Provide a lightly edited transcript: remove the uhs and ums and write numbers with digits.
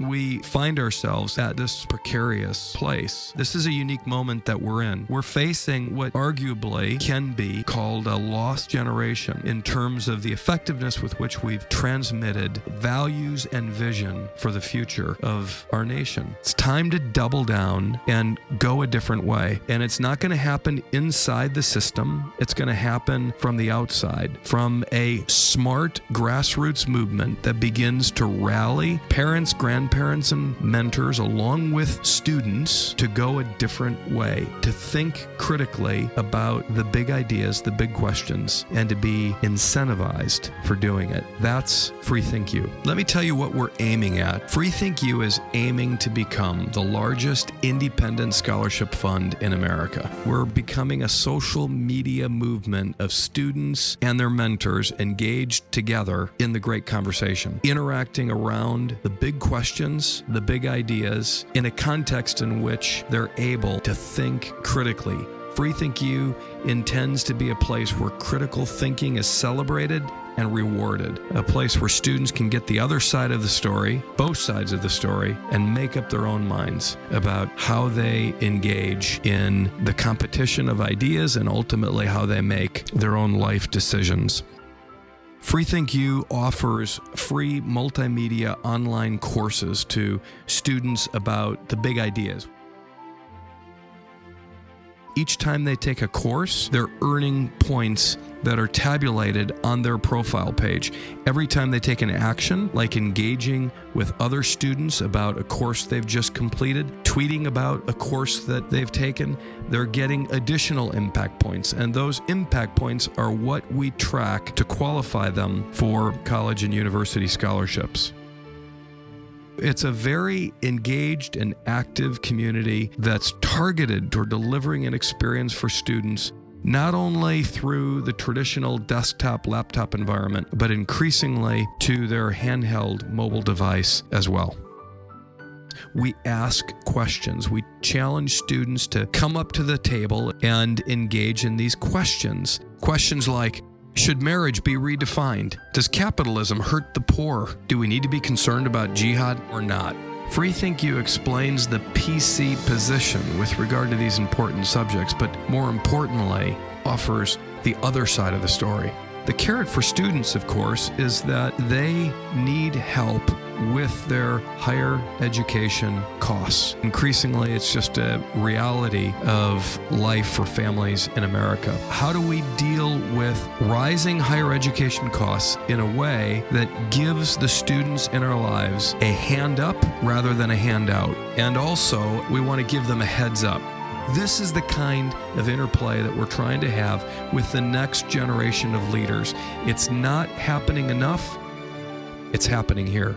We find ourselves at this precarious place. This is a unique moment that we're in. We're facing what arguably can be called a lost generation in terms of the effectiveness with which we've transmitted values and vision for the future of our nation. It's time to double down and go a different way. And it's not going to happen inside the system. It's going to happen from the outside, from a smart grassroots movement that begins to rally parents, grandparents, and mentors along with students to go a different way, to think critically about the big ideas, the big questions, and to be incentivized for doing it. That's FreeThinkU. Let me tell you what we're aiming at. FreeThinkU is aiming to become the largest independent scholarship fund in America. We're becoming a social media movement of students and their mentors engaged together in the great conversation, interacting around the big questions, the big ideas, in a context in which they're able to think critically. FreeThinkU intends to be a place where critical thinking is celebrated and rewarded, a place where students can get the other side of the story, both sides of the story, and make up their own minds about how they engage in the competition of ideas and ultimately how they make their own life decisions. FreeThinkU offers free multimedia online courses to students about the big ideas. Each time they take a course, they're earning points that are tabulated on their profile page. Every time they take an action, like engaging with other students about a course they've just completed, tweeting about a course that they've taken, they're getting additional impact points. And those impact points are what we track to qualify them for college and university scholarships. It's a very engaged and active community that's targeted toward delivering an experience for students, not only through the traditional desktop, laptop environment, but increasingly to their handheld mobile device as well. We ask questions. We challenge students to come up to the table and engage in these questions. Questions like, should marriage be redefined? Does capitalism hurt the poor? Do we need to be concerned about jihad or not? FreeThinkU explains the PC position with regard to these important subjects, but more importantly, offers the other side of the story. The carrot for students, of course, is that they need help with their higher education costs. Increasingly, it's just a reality of life for families in America. How do we deal with rising higher education costs in a way that gives the students in our lives a hand up rather than a handout? And also, we want to give them a heads up. This is the kind of interplay that we're trying to have with the next generation of leaders. It's not happening enough. It's happening here.